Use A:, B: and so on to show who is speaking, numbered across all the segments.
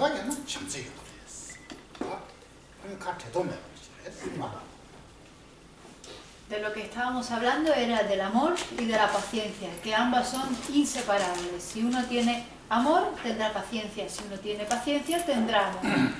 A: 서바게는 참새요.
B: De lo que estábamos hablando era del amor y de la paciencia, que ambas son inseparables. Si uno tiene amor, tendrá paciencia. Si uno tiene paciencia, tendrá amor.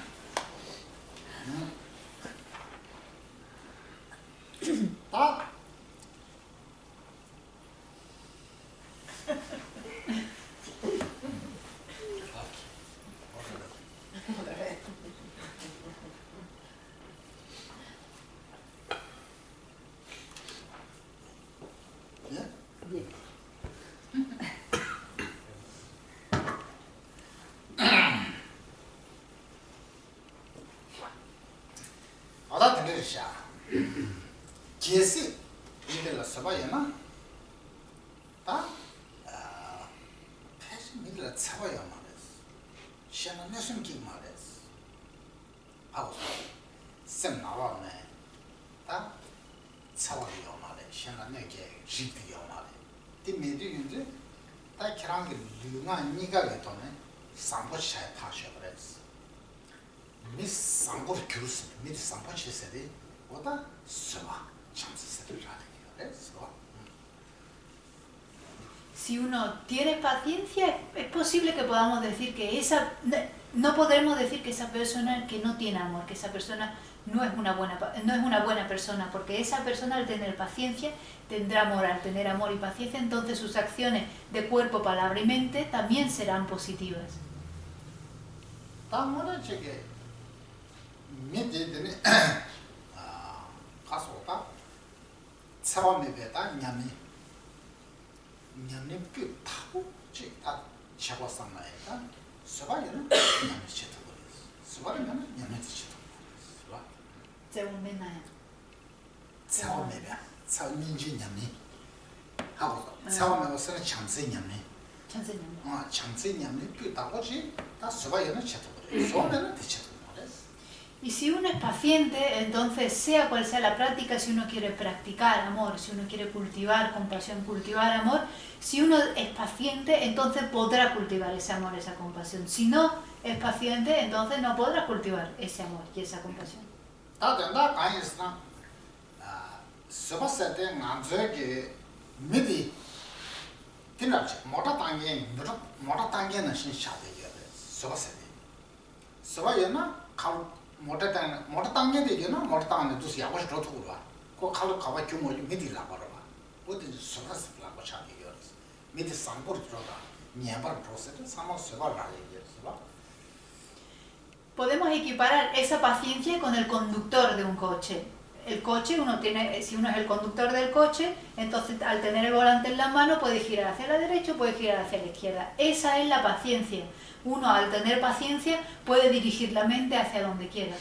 A: 제시 이들 서바야나 아 패션 미들 서바야 말이스 샤나 내심 기 말이스 아고 셈 나와네 아 서바야 말이스 샤나 내게 지비야 말이스 디메디인데 다 키랑게 류가 니가 게도네 상보샤에 파셔 그랬어 미스 상보 교수 미스 상보치세데 오다 서바
B: Si uno tiene paciencia, es posible que podamos decir que no podremos decir que esa persona que no tiene amor, que esa persona no es una buena persona, porque esa persona al tener paciencia tendrá amor, al tener amor y paciencia, entonces sus acciones de cuerpo, palabra y mente también serán positivas.
A: 사람에게다 냠이 뷰타고 지다 차고상나에다 서바이는 냠이 치도록 서바이는 냠이 치도록 서바
B: 제운메나야
A: 사람에게 사민지 냠이 하고 사람에게서 참세 냠이 참세 냠이 뷰타고 지다 서바이는 치도록 서바이는 치도록
B: Y si uno es paciente, entonces sea cual sea la práctica, si uno quiere practicar amor, si uno quiere cultivar compasión, cultivar amor, si uno es paciente, entonces podrá cultivar ese amor, esa compasión. Si no es paciente, entonces no podrá cultivar ese amor y esa compasión.
A: 모टा 땅에 되게나 모타 땅에 두시 야고 저토고 봐. 그 칼로 가봐 규모 미디라 봐라. 어디 소나스 라고 차기요. 미디 상보르 들어가. 니아바 프로세스 상모 세바라 얘기했어.
B: Podemos equiparar esa paciencia con el conductor de un coche. El coche, si uno es el conductor del coche, entonces al tener el volante en la mano puede girar hacia la derecha o puede girar hacia la izquierda. Esa es la paciencia. Uno al tener paciencia puede dirigir la mente hacia donde quiera.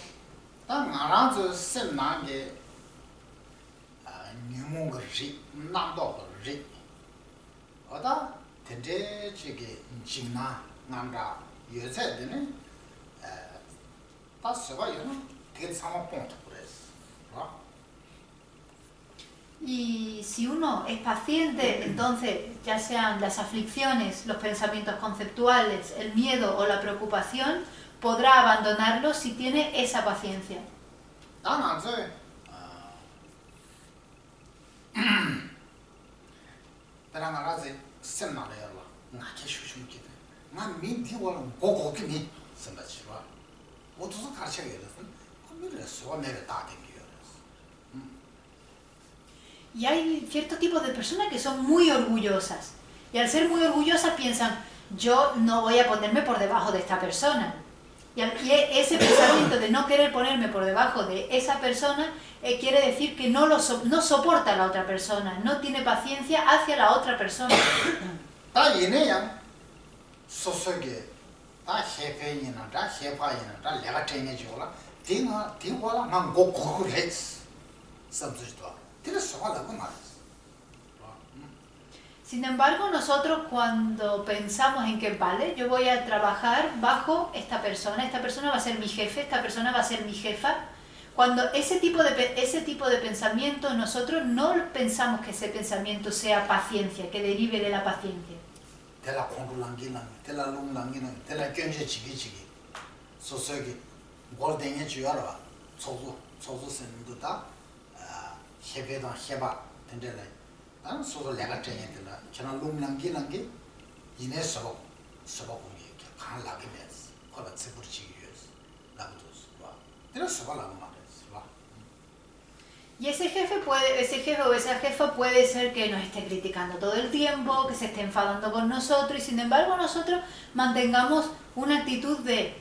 B: Y si uno es paciente, entonces ya sean las aflicciones, los pensamientos conceptuales, el miedo o la preocupación, podrá abandonarlos si tiene esa paciencia. Y hay cierto tipo de personas que son muy orgullosas. Y al ser muy orgullosas piensan, yo no voy a ponerme por debajo de esta persona. Y ese pensamiento de no querer ponerme por debajo de esa persona quiere decir que no soporta a la otra persona, no tiene paciencia hacia la otra persona. Sin embargo, nosotros cuando pensamos en que, vale, yo voy a trabajar bajo esta persona va a ser mi jefe, esta persona va a ser mi jefa, cuando ese tipo de pensamiento, nosotros no pensamos que ese pensamiento sea paciencia, que derive de la paciencia.
A: 소소기 골den에 주어라 소소 선도다 해배다 해봐 된대래 난 소소 내가 전에들라 저는 룸랑기랑게 이내 서버공이 강하게 됐어 거라 츠부르지 유스 나도 와 그래서 말하는 말이었어 와
B: Y ese jefe o esa jefa puede ser que nos esté criticando todo el tiempo, que se esté enfadando con nosotros y sin embargo nosotros mantengamos una actitud de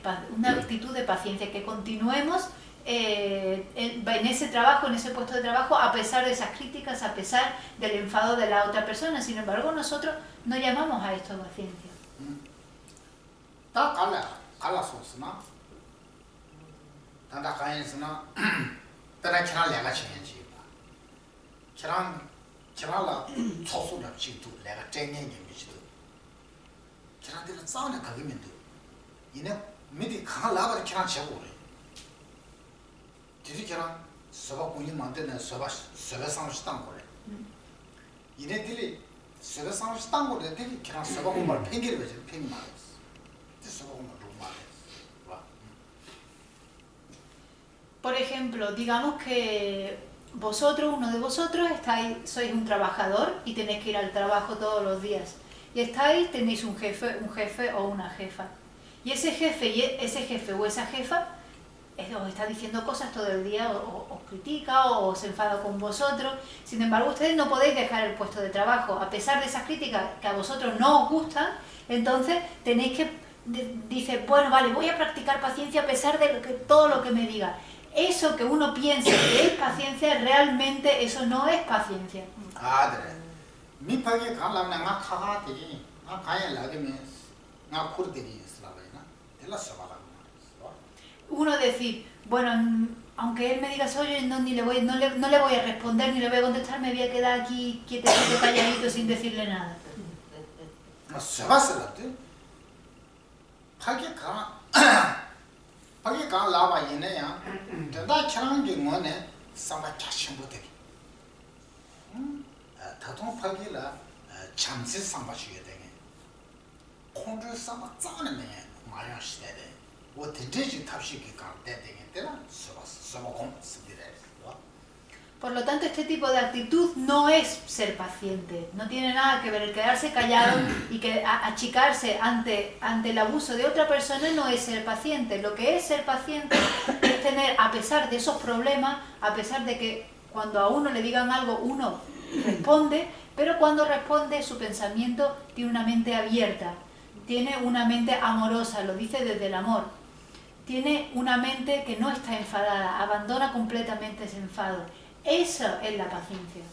B: paciencia, que continuemos en ese trabajo, en ese puesto de trabajo, a pesar de esas críticas, a pesar del enfado de la otra persona. Sin embargo, nosotros no llamamos a esto paciencia.
A: 내가 지난 내가 지낸지 지난라 초소를 지도 내가 쟁년이 미치도 지난들 싸우는 가기면도 이내 미리 강하라고 지난 제고 그래 지리처럼 서바군이 만드는 서바상시 땅 거래 이네들이 서바상시 땅 거래 되게 지난 서바군을 팽개를 가지고 팽이 말했어 서바군을 너무 말했어.
B: Por ejemplo, digamos que vosotros, uno de vosotros, sois un trabajador y tenéis que ir al trabajo todos los días. Y tenéis un jefe o una jefa. Y ese jefe o esa jefa os está diciendo cosas todo el día, os critica o se enfada con vosotros. Sin embargo, ustedes no podéis dejar el puesto de trabajo. A pesar de esas críticas que a vosotros no os gustan, entonces tenéis que, dice, bueno, vale, voy a practicar paciencia a pesar de todo lo que me diga. Eso que uno piensa que es paciencia, realmente eso no es paciencia.
A: 그래. 미파게 가려면 내가 가가더니 나 가야 라게면 나 코르들이 있으라고이나. 될라서 말하는 거야.
B: Uno decir, bueno, aunque él me diga eso, yo no le voy a responder ni le voy a contestar, me voy a quedar aquí quietecito, calladito, sin decirle nada.
A: se va a hacer 파게 가 라바 이네야 대다 차랑게 뭐네 상바 자신부터 다통 파게라 참지 상바시게 되게 콘드 상바 짜는 마야 시대에 뭐 대대지 탑시기 갈때 되게더라 서바공 쓰디래.
B: Por lo tanto, este tipo de actitud no es ser paciente, no tiene nada que ver. El quedarse callado y que achicarse ante el abuso de otra persona no es ser paciente. Lo que es ser paciente es tener, a pesar de esos problemas, a pesar de que cuando a uno le digan algo, uno responde, pero cuando responde su pensamiento tiene una mente abierta, tiene una mente amorosa, lo dice desde el amor. Tiene una mente que no está enfadada, abandona completamente ese enfado. Eso es la paciencia.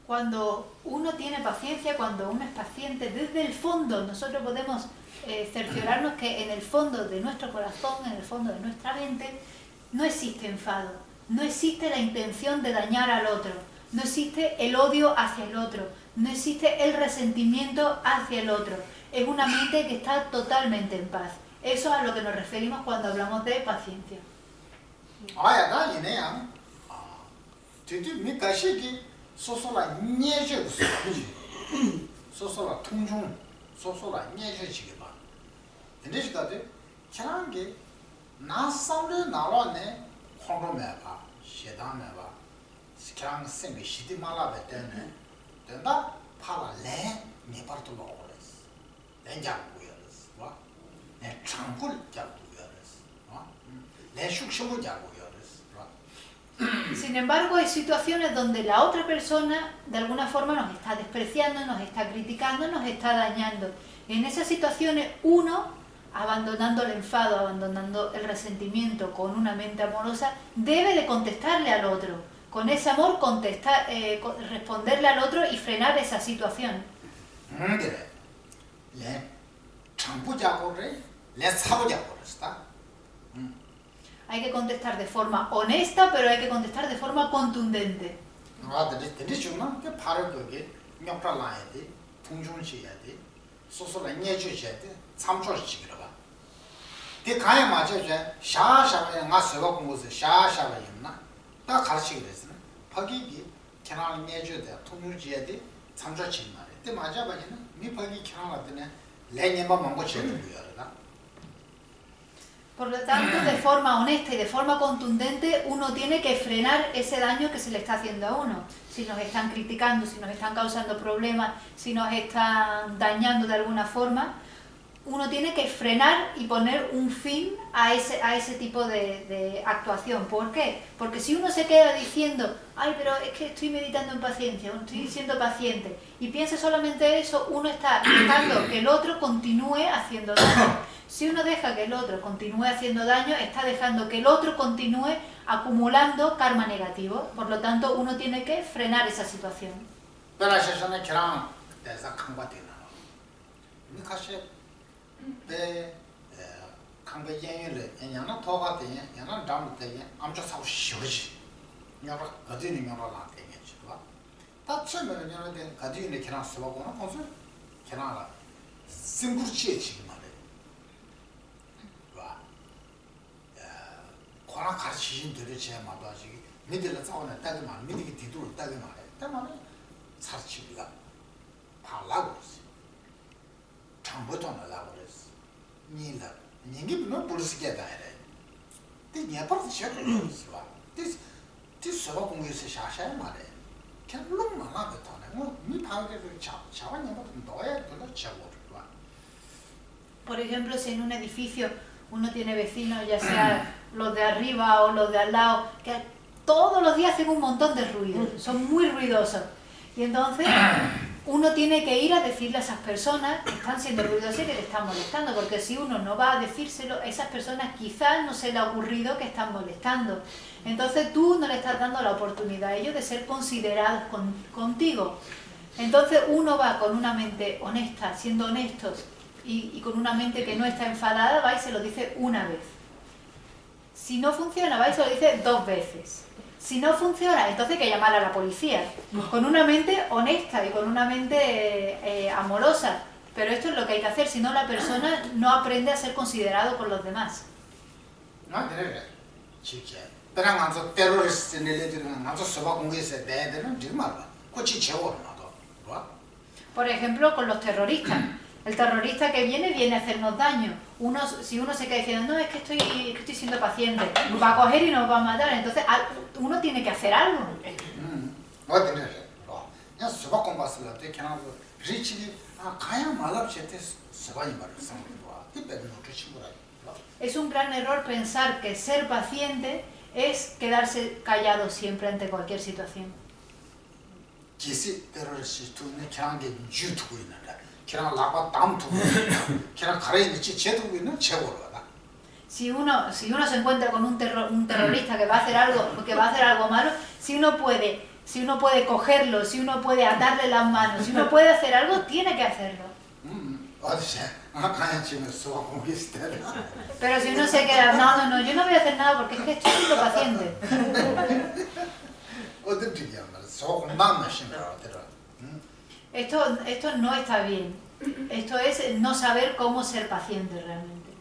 B: Cuando uno tiene paciencia, cuando uno es paciente, desde el fondo nosotros podemos cerciorarnos que en el fondo de nuestro corazón, en el fondo de nuestra mente, no existe enfado, no existe la intención de dañar al otro, no existe el odio hacia el otro, no existe el resentimiento hacia el otro. Es una mente que está totalmente en paz. Eso es a lo que nos referimos cuando hablamos de paciencia.
A: 소소라 녀제고 소지 소소라 통중 소소라 녀제지게 봐 근데 지가데 차랑게 나상레 나와네 혼로메 봐 시다메 봐 스캬랑 생게 시디 말아베 때네 된다 파라레 미파르토 로레스 렌자고요스 와네 창불 잡고요스 와네 숙심을 잡고요스.
B: Sin embargo, hay situaciones donde la otra persona de alguna forma nos está despreciando, nos está criticando, nos está dañando. En esas situaciones uno, abandonando el enfado, abandonando el resentimiento con una mente amorosa, debe de contestarle al otro. Con ese amor responderle al otro y frenar esa situación. Hay que contestar de forma honesta, pero hay que contestar de forma contundente.
A: 되죠. 그 바로 그게 명прав라야 돼. 통중시해야 돼. 소소라 녀주셔야 돼. 참조시키라 봐. 그 가야 맞아요. 샤샤가 나 서가 공부서 샤샤가 있나? 딱 가르치게 됐어. 파기기 캐나를 녀줘야 돼. 통중시해야 돼. 참조시키는 말이야. 때 맞아 봐지는 미 파기 캐나가 되네. 레님만 먹고 쳐도 돼요.
B: Por lo tanto, de forma honesta y de forma contundente, uno tiene que frenar ese daño que se le está haciendo a uno. Si nos están criticando, si nos están causando problemas, si nos están dañando de alguna forma, uno tiene que frenar y poner un fin a ese tipo de actuación. ¿Por qué? Porque si uno se queda diciendo, ay, pero es que estoy meditando en paciencia, o estoy siendo paciente, y piensa solamente eso, uno está dejando que el otro continúe haciendo daño. Si uno deja que el otro continúe haciendo daño, está dejando que el otro continúe acumulando karma negativo. Por lo tanto, uno tiene que frenar esa situación.
A: 코나 가르치신 대로 제 마다지 미들을 싸우는 따게 말 미들이 뒤돌을 따게 말해. 때문에 사치비가 발라고 그랬어. 참부터 나라고 그랬어. 니라 니게 뭐 부르스게 다래. 네 녀버스 셔그랬어. 네 서로 공유해서 샤샤 말해. 결론 많아 그다네. 미 방에서 차와 녀버스 너야 그거 차고 봐.
B: Por ejemplo, si en un edificio uno tiene vecinos, ya sea los de arriba o los de al lado, que todos los días hacen un montón de ruido, son muy ruidosos. Y entonces uno tiene que ir a decirle a esas personas que están siendo ruidosas y que le están molestando, porque si uno no va a decírselo, a esas personas quizás no se le ha ocurrido que están molestando. Entonces tú no le estás dando la oportunidad a ellos de ser considerados contigo. Entonces uno va con una mente honesta, siendo honestos, y con una mente que no está enfadada, va y se lo dice una vez. Si no funciona, va y se lo dice 2 veces. Si no funciona, entonces hay que llamar a la policía. Con una mente honesta y con una mente amorosa. Pero esto es lo que hay que hacer, si no la persona no aprende a ser considerado por los demás.
A: No, 그래. 진짜. 그냥 가서 테러리스트 내려들은 가서 서바 공개해서 내들은 정말 꽃이 채워는 나도.
B: Por ejemplo, con los terroristas. El terrorista que viene a hacernos daño. Si uno se queda diciendo, no, es que estoy siendo paciente, nos va a coger y nos va a matar. Entonces, uno tiene que hacer algo. Es un gran error pensar que ser paciente es quedarse callado siempre ante cualquier situación. Si uno se encuentra con un terrorista que va a hacer algo malo, si uno puede cogerlo, si uno puede atarle las manos, si uno puede hacer algo, tiene que hacerlo. Pero si uno se queda, no, yo no voy a hacer nada porque es que estoy siendo paciente. Esto no está bien. Esto es no saber cómo ser paciente realmente.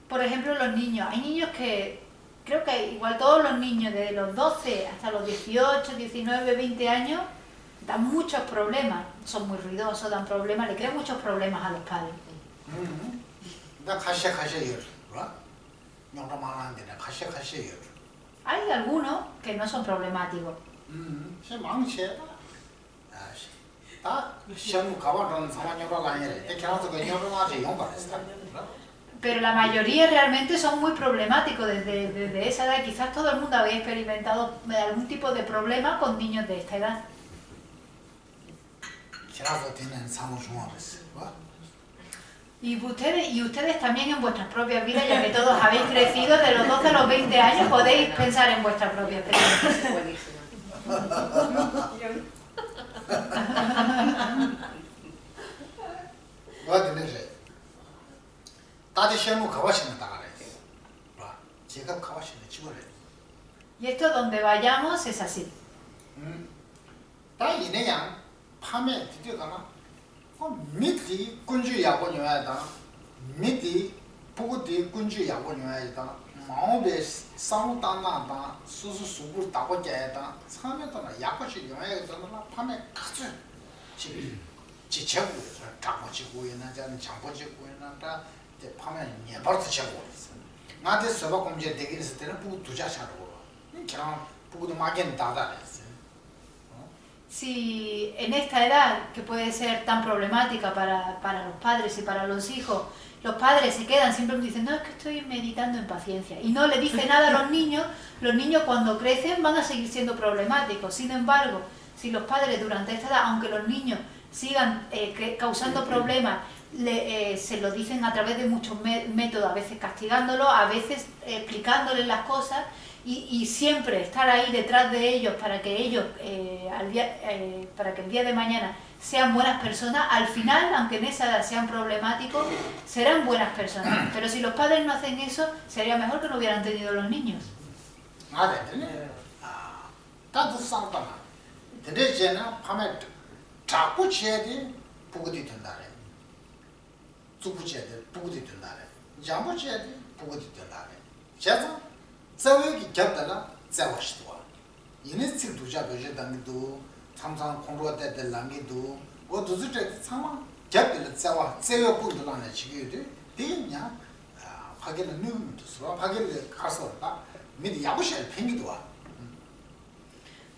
B: Por ejemplo, los niños. Hay niños que, creo que igual todos los niños, desde los 12 hasta los 18, 19, 20 años, dan muchos problemas. Son muy ruidosos, dan problemas, le crean muchos problemas a los padres. Hay algunos que no son problemáticos. Pero la mayoría realmente son muy problemáticos desde esa edad. Quizás todo el mundo había experimentado algún tipo de problema con niños de esta edad. Y ustedes también en vuestras propias vidas, ya que todos habéis crecido de los 12 a los 20 años, podéis pensar en vuestra propia experiencia.
C: Buenísimo.
B: Y esto donde vayamos es así. Si en esta edad, que puede ser tan problemática para los padres y para los hijos, los padres se quedan siempre diciendo, no, es que estoy meditando en paciencia, y no le dicen nada a los niños cuando crecen van a seguir siendo problemáticos. Sin embargo, si los padres durante esta edad, aunque los niños sigan causando problemas, se lo dicen a través de muchos métodos, a veces castigándolos, a veces explicándoles las cosas, y siempre estar ahí detrás de ellos para que ellos, para que el día de mañana sean buenas personas, al final, aunque en esa edad sean problemáticos, serán buenas personas. Pero si los padres no hacen eso, sería mejor que no hubieran tenido los niños.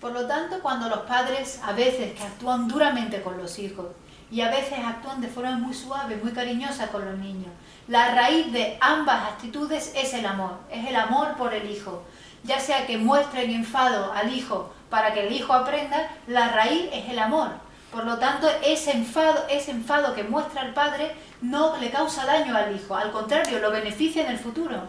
B: Por lo tanto, cuando los padres a veces que actúan duramente con los hijos y a veces actúan de forma muy suave, muy cariñosa con los niños, la raíz de ambas actitudes es el amor por el hijo. Ya sea que muestren enfado al hijo para que el hijo aprenda, la raíz es el amor. Por lo tanto, ese enfado que muestra el padre no le causa daño al hijo, al contrario, lo beneficia en el futuro.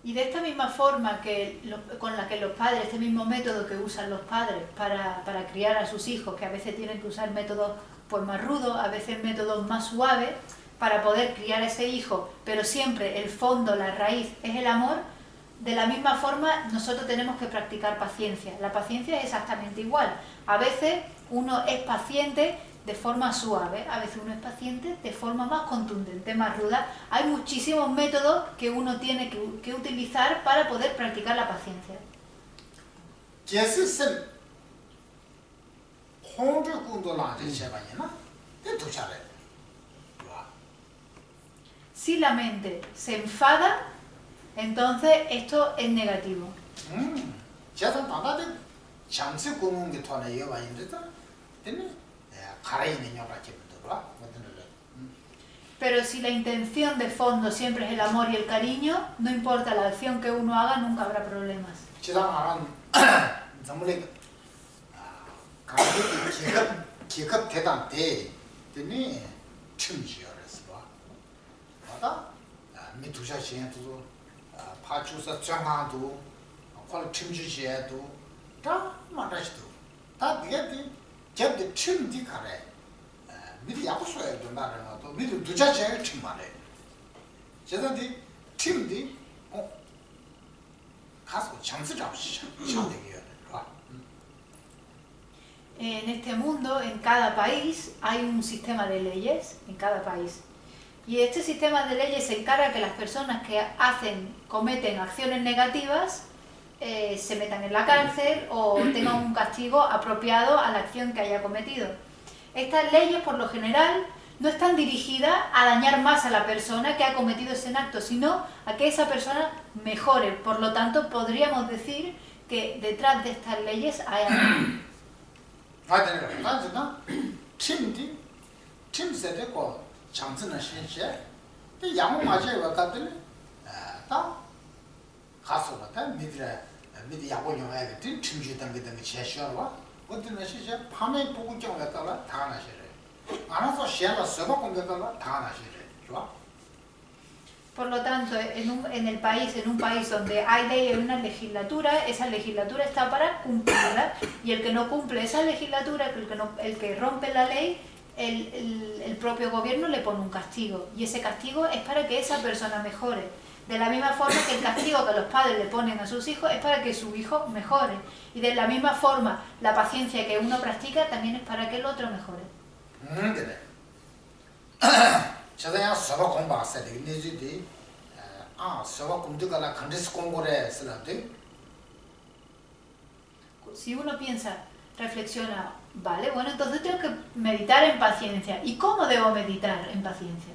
B: Y de esta misma forma con la que los padres, este mismo método que usan los padres para criar a sus hijos, que a veces tienen que usar métodos pues más rudos, a veces métodos más suaves, para poder criar a ese hijo, pero siempre el fondo, la raíz es el amor, de la misma forma nosotros tenemos que practicar paciencia. La paciencia es exactamente igual. A veces uno es paciente de forma suave, a veces uno es paciente de forma más contundente, más ruda. Hay muchísimos métodos que uno tiene que utilizar para poder practicar la paciencia. Si la mente se enfada, entonces esto es negativo. Pero si la intención de fondo siempre es el amor y el cariño, no importa la acción que uno haga, nunca habrá problemas. En este mundo, en cada país, hay un sistema de leyes, en cada país. Y este sistema de leyes se encarga que las personas que cometen acciones negativas se metan en la cárcel o tengan un castigo apropiado a la acción que haya cometido. Estas leyes, por lo general, no están dirigidas a dañar más a la persona que ha cometido ese acto, sino a que esa persona mejore. Por lo tanto, podríamos decir que detrás de estas leyes hay algo. Por lo tanto, en un país donde hay ley en una legislatura, esa legislatura está para cumplirla, y el que no cumple esa legislatura, el que rompe la ley, el propio gobierno le pone un castigo, y ese castigo es para que esa persona mejore. De la misma forma que el castigo que los padres le ponen a sus hijos es para que su hijo mejore. Y de la misma forma, la paciencia que uno practica también es para que el otro mejore. Si uno piensa, reflexiona, vale, bueno, entonces tengo que meditar en paciencia. ¿Y cómo debo meditar en paciencia?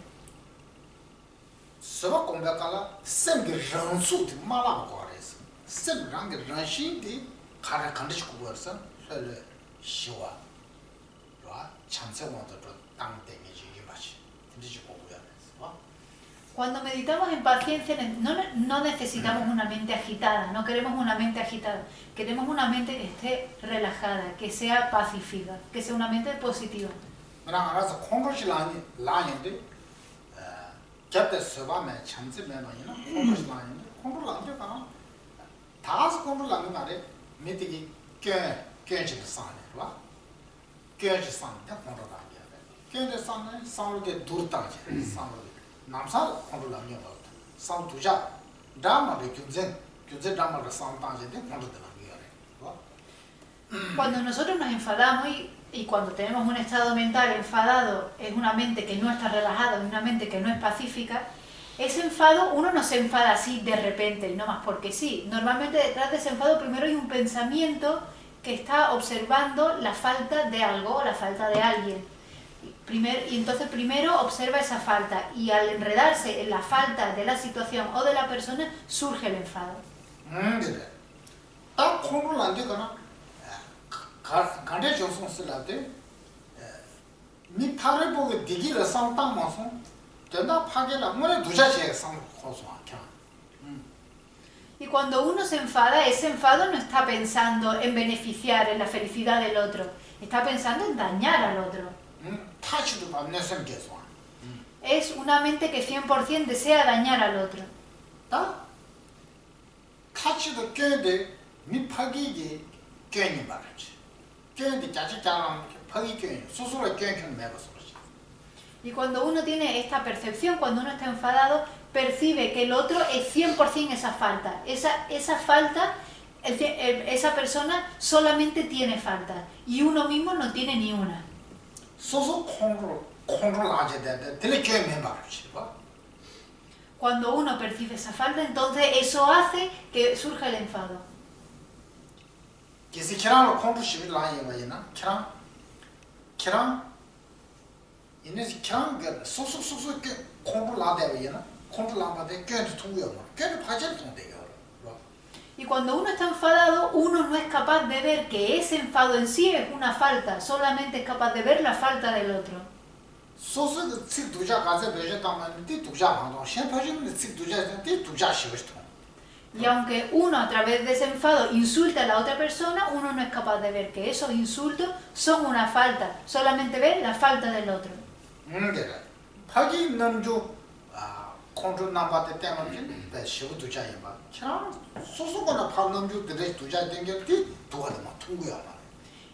B: Cuando meditamos en paciencia no necesitamos una mente agitada, no queremos una mente agitada, queremos una mente que esté relajada, que sea pacífica, que sea una mente positiva. Cuando nosotros nos enfadamos y cuando tenemos un estado mental enfadado, es una mente que no está relajada, es una mente que no es pacífica, ese enfado, uno no se enfada así de repente, no más porque sí. Normalmente detrás de ese enfado primero hay un pensamiento que está observando la falta de algo o la falta de alguien. Y entonces primero observa esa falta, y al enredarse en la falta de la situación o de la persona, surge el enfado. Y cuando uno se enfada, ese enfado no está pensando en beneficiar, en la felicidad del otro, está pensando en dañar al otro. Es una mente que 100% desea dañar al otro. Y cuando uno tiene esta percepción, cuando uno está enfadado, percibe que el otro es 100% esa falta. Esa falta, esa persona solamente tiene falta, y uno mismo no tiene ni una. Cuando uno percibe esa falta, entonces eso hace que surja el enfado. Y cuando uno está enfadado, uno no es capaz de ver que ese enfado en sí es una falta, solamente es capaz de ver la falta del otro. Y aunque uno a través de ese enfado insulta a la otra persona, uno no es capaz de ver que esos insultos son una falta, solamente ve la falta del otro.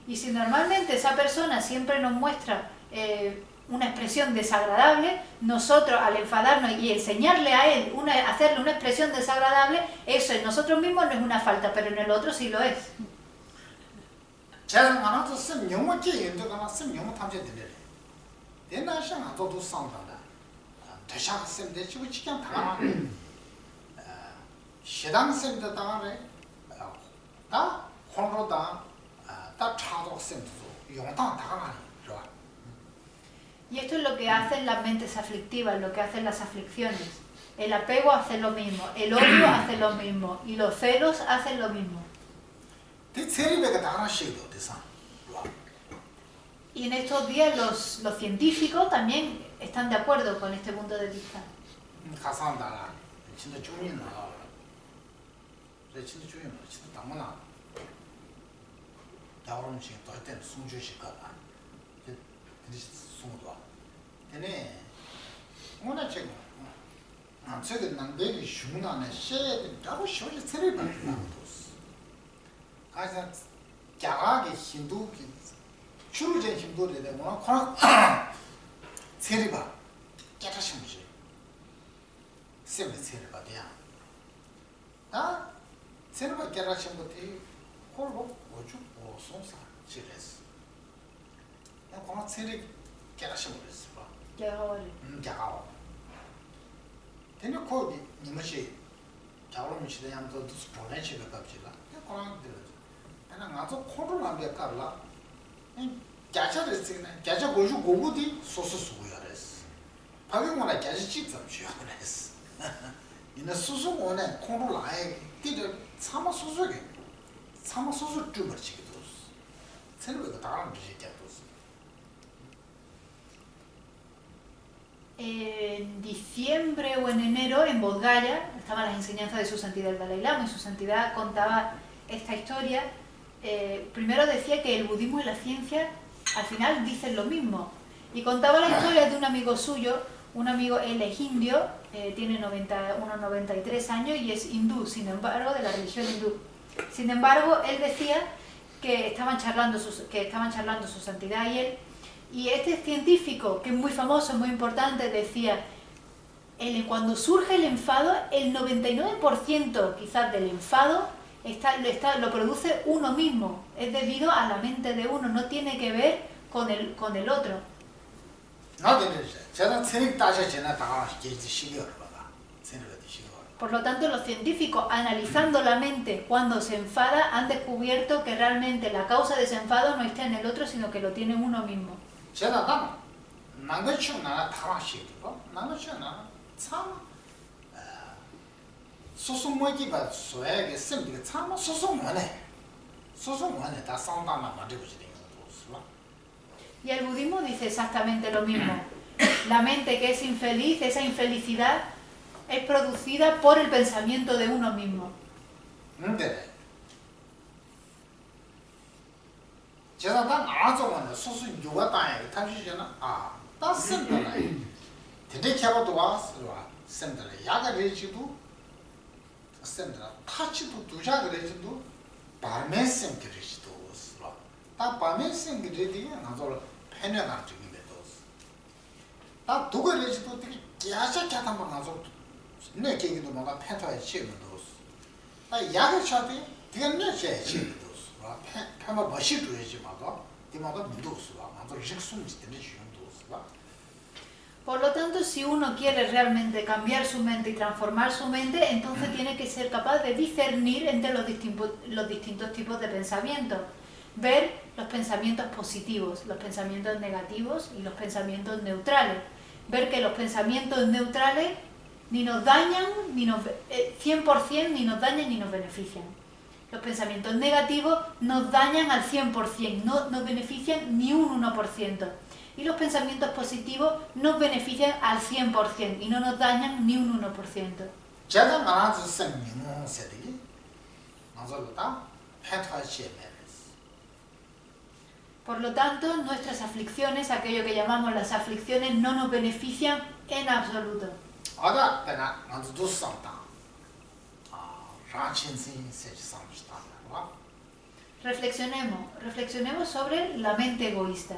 B: Y si normalmente esa persona siempre nos muestra una expresión desagradable, nosotros al enfadarnos y enseñarle a él, hacerle una expresión desagradable, eso en nosotros mismos no es una falta, pero en el otro sí lo es. Y esto es lo que hacen las mentes aflictivas, lo que hacen las aflicciones. El apego hace lo mismo, el odio hace lo mismo y los celos hacen lo mismo. Y en estos días los científicos también están de acuerdo con este punto de vista. En diciembre o en enero, en Bodhgaya, estaban las enseñanzas de su santidad el Dalai Lama, y su santidad contaba esta historia. Primero decía que el budismo y la ciencia al final dicen lo mismo, y contaba la historia de un amigo suyo. Un amigo, él es indio, tiene unos 93 años y es hindú, sin embargo, de la religión hindú. Sin embargo, él decía que estaban charlando su santidad y él, y este científico, que es muy famoso, muy importante, decía, cuando surge el enfado, el 99% quizás del enfado lo produce uno mismo, es debido a la mente de uno, no tiene que ver con el otro. Por lo tanto, los científicos, analizando la mente cuando se enfada, han descubierto que realmente la causa de ese enfado no está en el otro, sino que lo tiene uno mismo. Y el budismo dice exactamente lo mismo. La mente que es infeliz, esa infelicidad es producida por el pensamiento de uno mismo. Por lo tanto, si uno quiere realmente cambiar su mente y transformar su mente, entonces tiene que ser capaz de discernir entre los distintos tipos de pensamientos. Ver los pensamientos positivos, los pensamientos negativos y los pensamientos neutrales. Ver que los pensamientos neutrales ni nos dañan, 100% ni nos dañan ni nos benefician. Los pensamientos negativos nos dañan al 100%, no nos benefician ni un 1%. Y los pensamientos positivos nos benefician al 100% y no nos dañan ni un 1%. Por lo tanto, nuestras aflicciones, aquello que llamamos las aflicciones, no nos benefician en absoluto. Reflexionemos sobre la mente egoísta.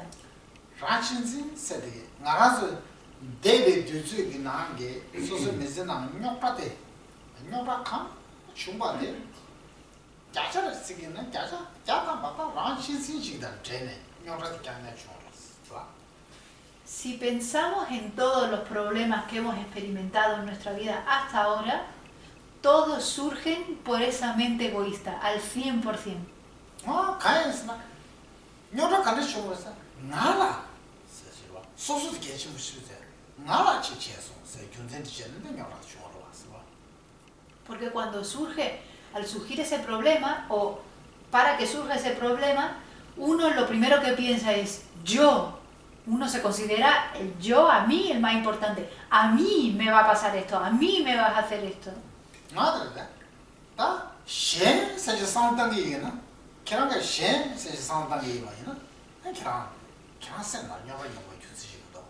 B: Si pensamos en todos los problemas que hemos experimentado en nuestra vida hasta ahora, todos surgen por esa mente egoísta, al 100%.
A: 소소도 계시 무시세. 나라 지체서 세 군전지 제는데 녀라 주어로 왔어.
B: Porque cuando surge, al surgir ese problema, o para que surja ese problema, uno lo primero que piensa es yo. Uno se considera el yo, a mí, el más importante. A mí me va a pasar esto, a mí me vas a hacer esto.
A: 맞다. 다 셴 세지 상당히 이게나. 걔랑가 셴 세지 상당히 이거이나. 걔랑 생각 녀가 주시거든.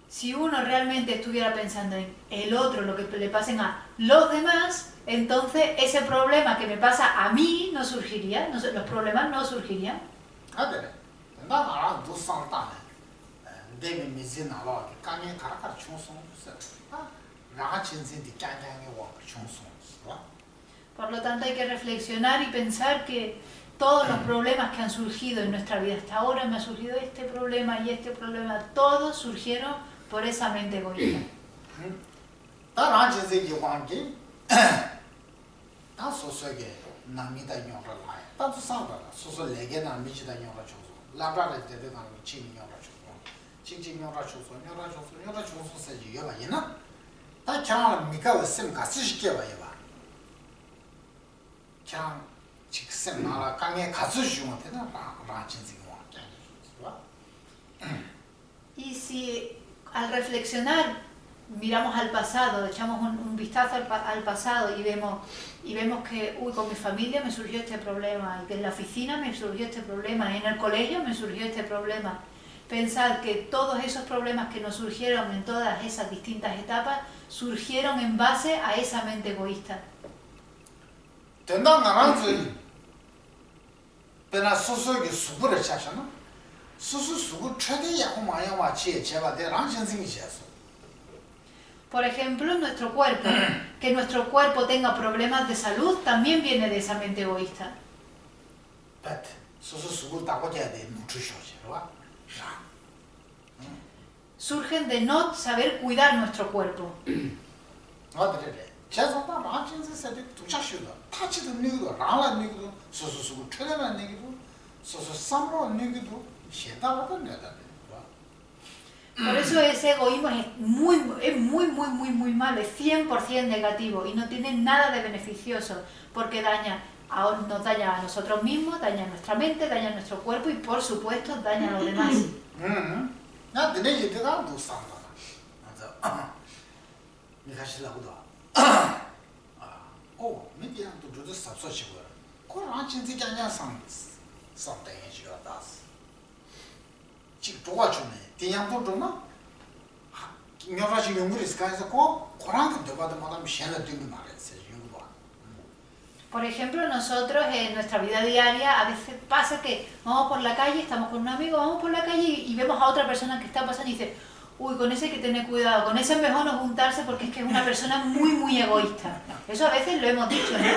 B: Si uno realmente estuviera pensando en el otro, lo que le pasen a los demás, entonces ese problema que me pasa a mí no surgiría, los problemas no surgirían.
A: 아들. 나랑 두 상담에 내가 미진나라 강에 가라가라 충성 없어. 나 진짜인데 짱짱이 와 충성 없어.
B: Por lo tanto hay que reflexionar y pensar que todos los problemas que han surgido en nuestra vida hasta ahora, me ha surgido este problema y este problema, todos surgieron por esa mente egoísta.
A: 나랑 진짜인데 왕게 나 소소하게 남이다 녀라라. 나도 상관없어. 소소 내게 남이지다 녀라 줘. 라브라를 때도 가는 칭녀라 주고 칭칭녀라 주고 녀라 주고 세지 여봐이나 다 장을 미가고 쌤 같이 시켜 봐요 봐. 장 직선 나라 강에 같이 주면 되나 라 진짜 와.
B: Y si al reflexionar miramos al pasado, echamos un vistazo al pasado y vemos que con mi familia me surgió este problema, y que en la oficina me surgió este problema, en el colegio me surgió este problema. Pensar que todos esos problemas que nos surgieron en todas esas distintas etapas surgieron en base a esa mente egoísta.
A: 된다 나란지 배나 소소하게 수고를 하잖아. 수고 최대야 고마야와 지에 제가 내 랑신생이 지었어.
B: Por ejemplo, nuestro cuerpo. Que nuestro cuerpo tenga problemas de salud también viene de esa mente egoísta. Surgen de no saber cuidar nuestro cuerpo. Por eso ese egoísmo es muy malo, es 100% negativo y no tiene nada de beneficioso, porque nos daña a nosotros mismos, daña a nuestra mente, daña a nuestro cuerpo y por supuesto daña a los demás. Por ejemplo, nosotros en nuestra vida diaria a veces pasa que vamos por la calle, estamos con un amigo, vamos por la calle y vemos a otra persona que está pasando y dice, uy, con ese hay que tener cuidado, con ese es mejor no juntarse porque es que es una persona muy egoísta. Eso a veces lo hemos dicho, ¿no?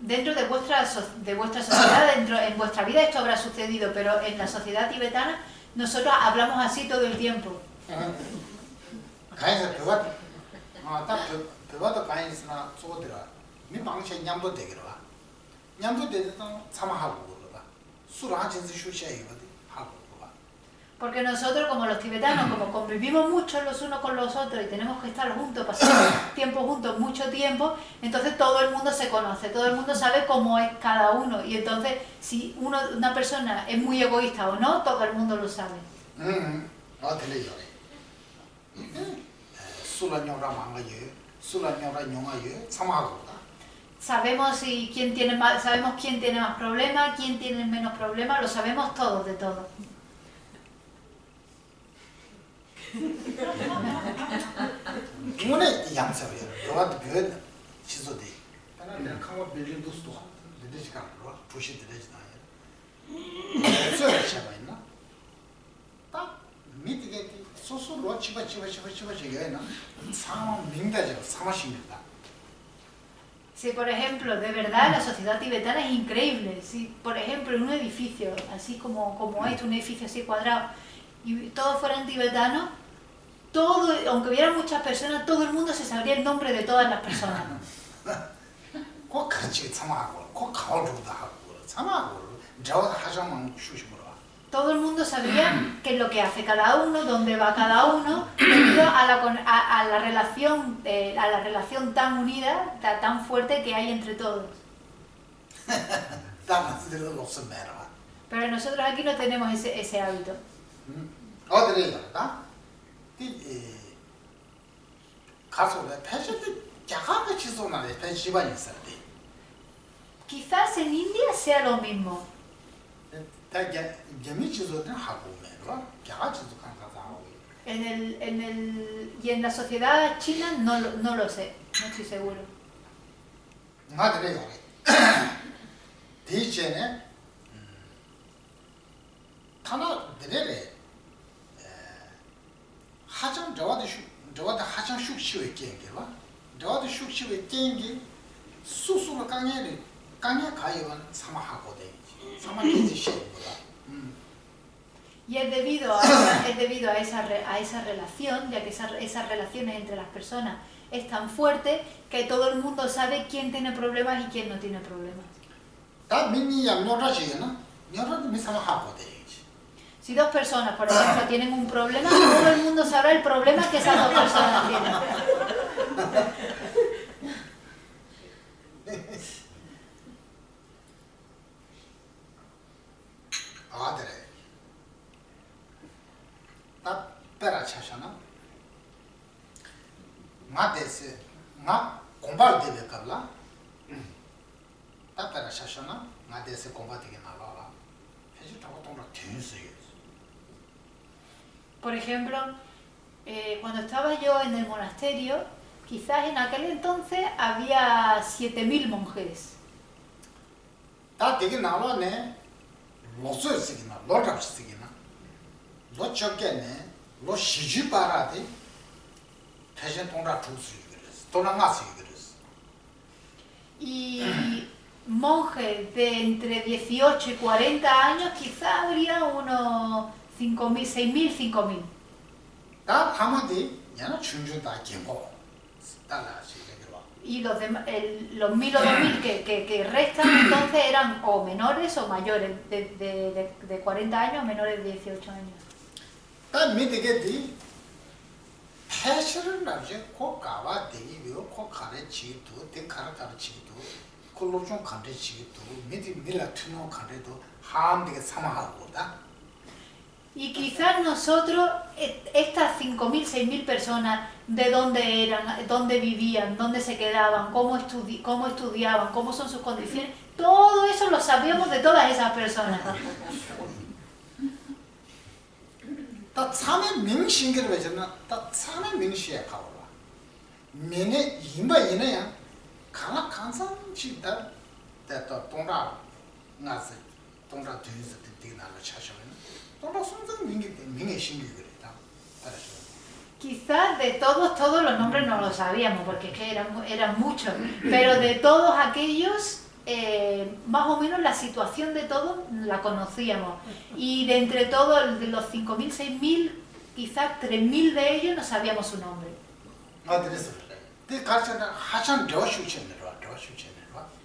B: Dentro de vuestra sociedad, en vuestra vida esto habrá sucedido, pero en la sociedad tibetana nosotros hablamos así todo el tiempo. Porque nosotros, como los tibetanos, como convivimos mucho los unos con los otros y tenemos que estar juntos, pasar tiempo juntos, mucho tiempo, entonces todo el mundo se conoce, todo el mundo sabe cómo es cada uno. Y entonces, si una persona es muy egoísta o no, todo el mundo lo sabe. Sabemos quién tiene más problemas, quién tiene menos problemas, lo sabemos todos de todo. Si por ejemplo, de verdad la sociedad tibetana es increíble. Si por ejemplo en un edificio, así como este, un edificio así cuadrado, y todos fueran tibetanos, aunque hubiera muchas personas, todo el mundo se sabría el nombre de todas las personas. Todo el mundo sabía qué es lo que hace cada uno, dónde va cada uno, debido a la relación tan unida, tan fuerte que hay entre todos. Pero nosotros aquí no tenemos ese hábito. Quizás en India sea lo mismo. Y en la sociedad china no lo sé, no estoy seguro. Y es debido a esa relación, ya que esas relaciones entre las personas es tan fuerte que todo el mundo sabe quién tiene problemas y quién no tiene problemas. Si dos personas, por ejemplo, tienen un problema, todo el mundo sabrá el problema que esas dos personas tienen. Por ejemplo, cuando estaba yo en el monasterio, quizás en aquel entonces había 7000 monjes. Y monjes de entre 18 y 40 años, quizás habría unos 5000, 6000, 5000. Y los 1000 o 2000 que restan entonces eran o menores o mayores, de 40 años, menores de 18 años. Y quizás nosotros, estas 5000, 6000 personas, de dónde eran, dónde vivían, dónde se quedaban, cómo estudiaban, cómo son sus condiciones, todo eso lo sabíamos de todas esas personas. Quizás de todos los nombres no los sabíamos, porque es que eran muchos, pero de todos aquellos, más o menos la situación de todos la conocíamos. Y de entre todos, de los 5000, 6000, quizás 3000 de ellos no sabíamos su nombre.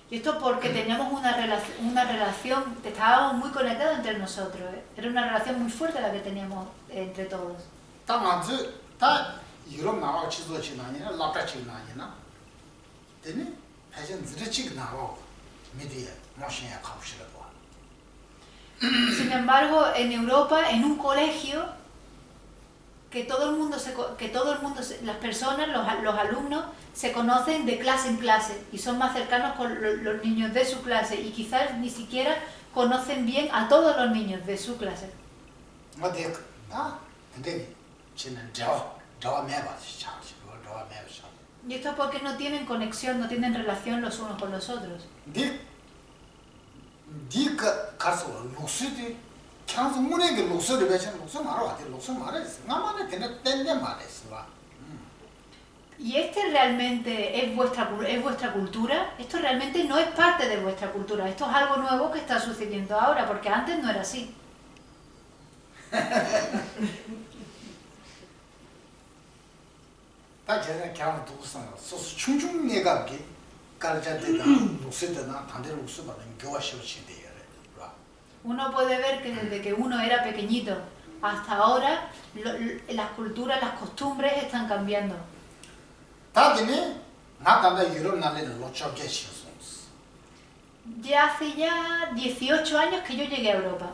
B: Y esto porque teníamos una relación, estábamos muy conectados entre nosotros, ¿eh? Era una relación muy fuerte la que teníamos entre todos. Sin embargo, en Europa, en un colegio, las personas, los alumnos, se conocen de clase en clase y son más cercanos con los niños de su clase y quizás ni siquiera conocen bien a todos los niños de su clase. Y esto es porque no tienen conexión, no tienen relación los unos con los otros. ¿Y este realmente es vuestra cultura? Esto realmente no es parte de vuestra cultura, esto es algo nuevo que está sucediendo ahora, porque antes no era así. Uno puede ver que desde que uno era pequeñito hasta ahora, las culturas, las costumbres están cambiando. Ya hace ya 18 años que yo llegué a Europa.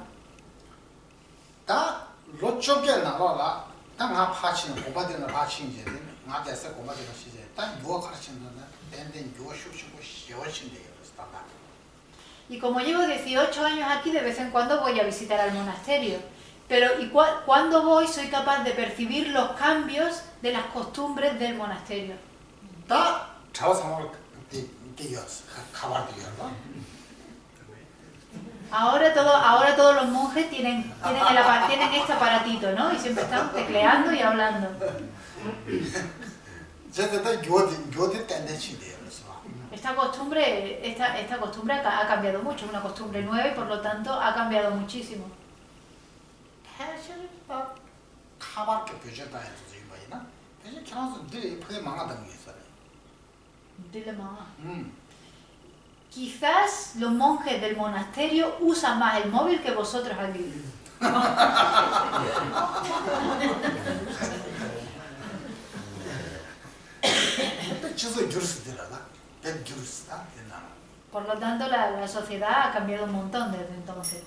B: Y como llevo 18 años aquí, de vez en cuando voy a visitar al monasterio. Pero cuando voy soy capaz de percibir los cambios de las costumbres del monasterio. Ahora todos los monjes tienen este aparatito, ¿no? Y siempre están tecleando y hablando. Esta costumbre ha cambiado mucho, es una costumbre nueva y por lo tanto ha cambiado muchísimo. Quizás los monjes del monasterio usan más el móvil que vosotros aquí. Por lo tanto, la sociedad ha cambiado un montón desde entonces.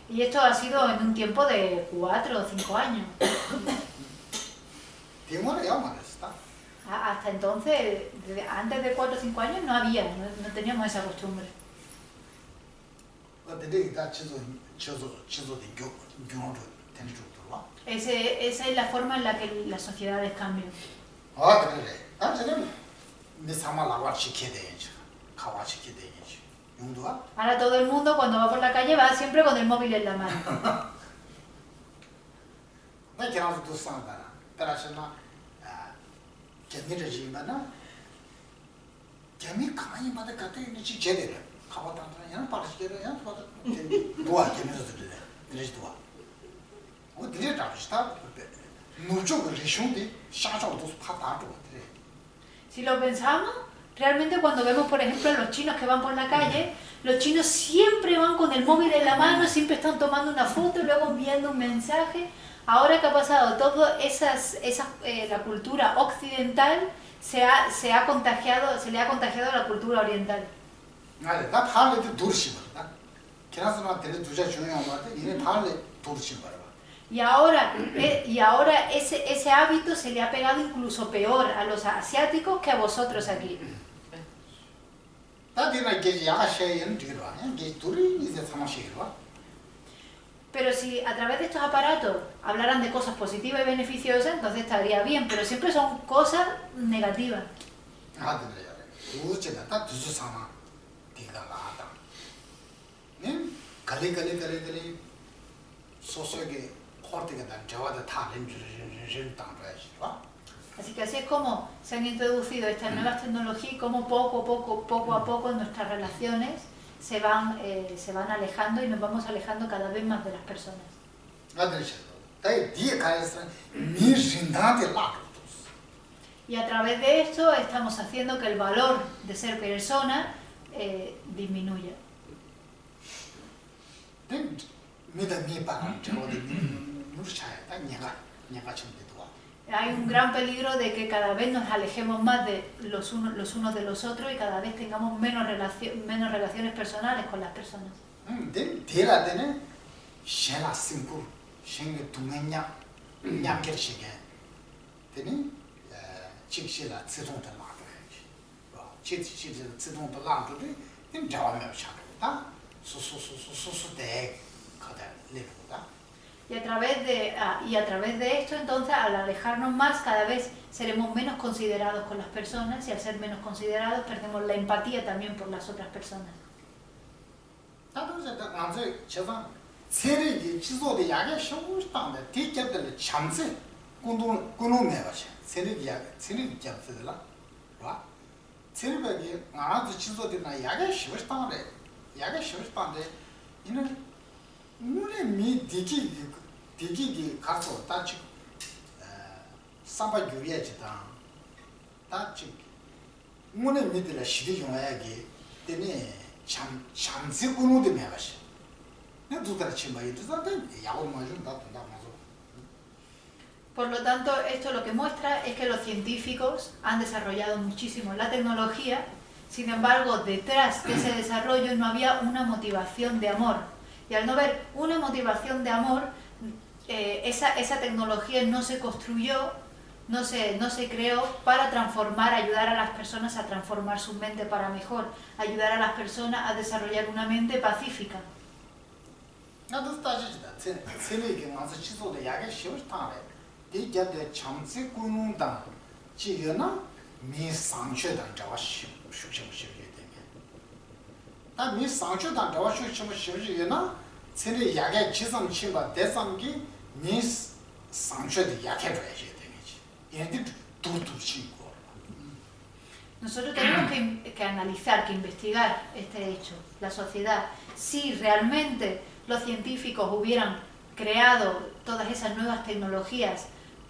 B: Y esto ha sido en un tiempo de 4 o 5 años. Hasta entonces, antes de 4 o 5 años no teníamos esa costumbre. Esa es la forma en la que las sociedades cambian. Ahora todo el mundo cuando va por la calle va siempre con el móvil en la mano. Si lo pensamos, realmente cuando vemos, por ejemplo, a los chinos que van por la calle, los chinos siempre van con el móvil en la mano, siempre están tomando una foto, luego enviando un mensaje. Ahora que ha pasado todo la cultura occidental, se le ha contagiado a la cultura oriental. Y ahora ese hábito se le ha pegado incluso peor a los asiáticos que a vosotros aquí. Pero si a través de estos aparatos hablaran de cosas positivas y beneficiosas, entonces estaría bien, pero siempre son cosas negativas. Así que así es como se han introducido estas nuevas tecnologías y como poco a poco nuestras relaciones se van alejando y nos vamos alejando cada vez más de las personas. Y a través de esto estamos haciendo que el valor de ser persona disminuya. Hay un gran peligro de que cada vez nos alejemos más de los unos de los otros y cada vez tengamos menos relaciones personales con las personas. Y a través de esto, entonces, al alejarnos más, cada vez seremos menos considerados con las personas y al ser menos considerados perdemos la empatía también por las otras personas.
A: 문에 믿으라 시대 용어야기 때문에 참지 꾸노데 매가시 내가 두달 치마이 두달데 야고 마준 다다 마zo.
B: Por lo tanto, esto lo que muestra es que los científicos han desarrollado muchísimo la tecnología, sin embargo, detrás de ese desarrollo no había una motivación de amor. Y al no haber una motivación de amor, esa tecnología no se construyó, no se creó para transformar, ayudar a las personas a transformar su mente para mejor, ayudar a las personas a desarrollar una mente pacífica.
A: 나도 따지다. 세례게 와서 치소도 약에 쉬었다래. 이제도 참지 꾸는다. 지연아 미 상처단 저와 쉬쉬쉬게 되게. 나미 상처단 저와 쉬쉬쉬게나 세례 약에 지성 침바 대상기 미 상처도 약해 줘야지 되겠지. 얘들 두두치고.
B: Nosotros tenemos que analizar, que investigar este hecho, la sociedad. Si realmente los científicos hubieran creado todas esas nuevas tecnologías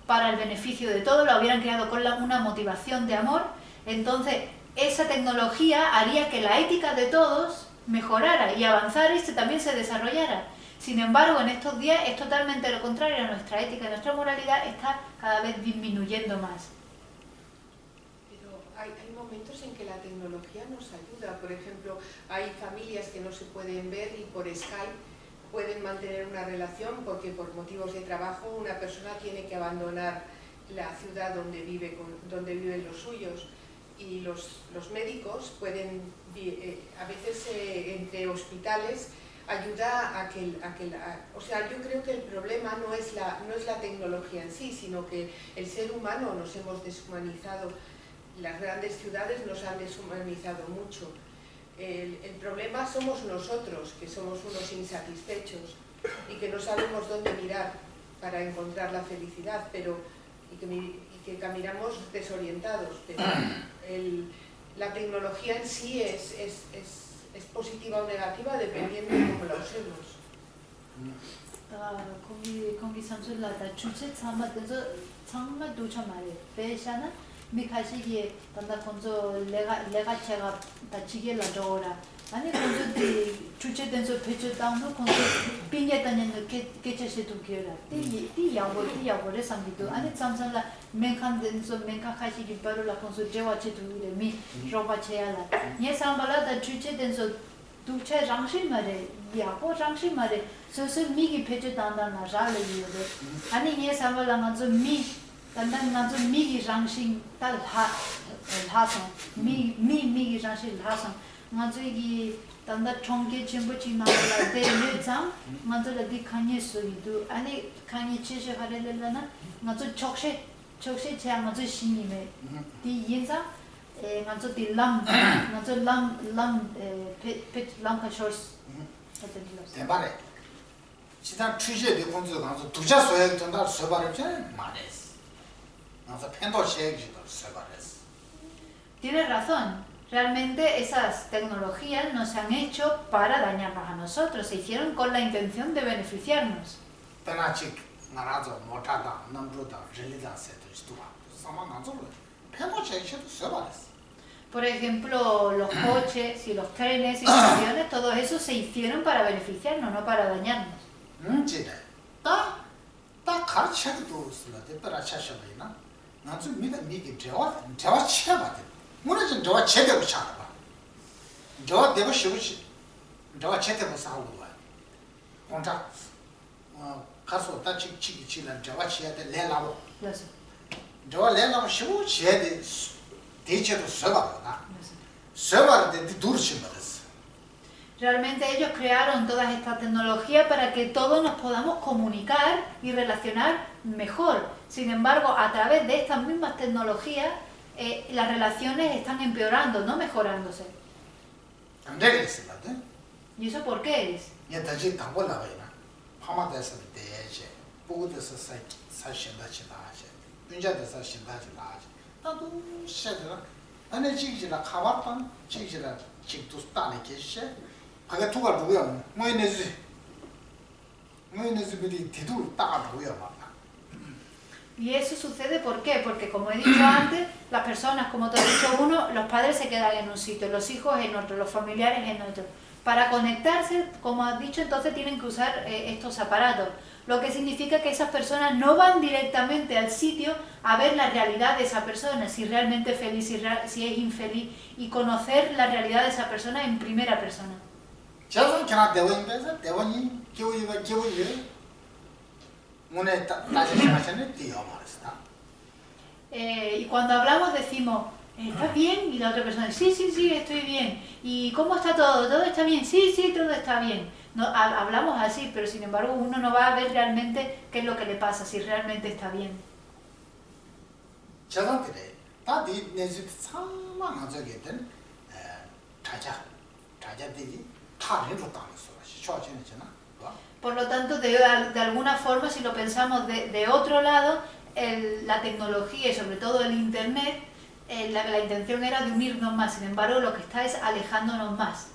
B: para el beneficio de todos, lo hubieran creado con una motivación de amor, entonces esa tecnología haría que la ética de todos mejorara y avanzara y también se desarrollara. Sin embargo, en estos días es totalmente lo contrario, nuestra ética y nuestra moralidad está cada vez disminuyendo más.
C: Hay momentos en que la tecnología nos ayuda. Por ejemplo, hay familias que no se pueden ver y por Skype pueden mantener una relación porque por motivos de trabajo una persona tiene que abandonar la ciudad donde viven los suyos, y los médicos pueden, a veces entre hospitales, ayuda a que o sea, yo creo que el problema no es la tecnología en sí, sino que el ser humano nos hemos deshumanizado. Las grandes ciudades nos han deshumanizado mucho. El problema somos nosotros, que somos unos insatisfechos y que no sabemos dónde mirar para encontrar la felicidad, y que caminamos desorientados. Pero la tecnología en sí es positiva o negativa dependiendo de cómo la usemos.
B: 미카시기 단다 콘조 레가 제가 다치게 라도라 아니 콘조디 주체된서 배치 땅도 콘조 빙게 다니는 개체시도 기라 띠 야고레 상기도 아니 참상라 멘칸된서 멘카카시기 바로라 콘조 제와체도 미 로바체야라 예상발라다 주체된서 두체 장심마레 야고 장심마레 소소 미기 배치 땅다나 잘레이요데 아니 예상발라가 미 단단 나도 미기 장신 달 하선 미기 장신 하선 나도 이 단다 총계 전부 지나라 대례장 나도 디 칸예스이도 아니 칸예 치시 하려려나 나도 적세 제가 나도 신님의 디 인자 나도 딜람 나도 람카 쇼스
A: 대바래 지난 취재의 공주 가서 두자 소액 전달 서바르잖아 말했어.
B: Tienes razón, realmente esas tecnologías no se han hecho para dañarnos a nosotros, se hicieron con la intención de beneficiarnos. Por ejemplo, los coches y los trenes y los aviones, todos esos se hicieron para beneficiarnos, no para dañarnos.
A: 나도 미기 저와 쳐봐. 뭐는 저와 제대로 쳐봐. 저와 대고 쉬우시. 저와 제대로 싸우고 와. 혼자 가서 다 치기치는 저와 쳐야 돼. 내라고.
B: 그래서
A: 저와 내라고 쉬우 쳐야 돼. 대체로 써봐라. 써봐는데 둘씩 말았어.
B: Realmente ellos crearon todas estas tecnologías para que todos nos podamos comunicar y relacionar mejor. Sin embargo, a través de estas mismas tecnologías, las relaciones están empeorando, no mejorándose. ¿Y eso por qué es?
A: 그게 두가 누구야? 뭐이네지. 뭐이네지 비디 디두 따가 누구야 봐.
B: Y eso sucede, ¿por qué? Porque como he dicho antes, las personas, como tú has dicho uno, los padres se quedan en un sitio, los hijos en otro, los familiares en otro. Para conectarse, como has dicho, entonces tienen que usar estos aparatos, lo que significa que esas personas no van directamente al sitio a ver la realidad de esa persona, si realmente es feliz, si es infeliz, y conocer la realidad de esa persona en primera persona. Y cuando hablamos decimos, ¿estás bien? Y la otra persona dice, sí, sí, sí, estoy bien. ¿Y cómo está todo? ¿Todo está bien? Sí, sí, todo está bien. No, hablamos así, pero sin embargo uno no va a ver realmente qué es lo que le pasa, si realmente está bien. Por lo tanto, de alguna forma, si lo pensamos de otro lado, la tecnología y sobre todo el Internet, la intención era de unirnos más, sin embargo lo que está es alejándonos más.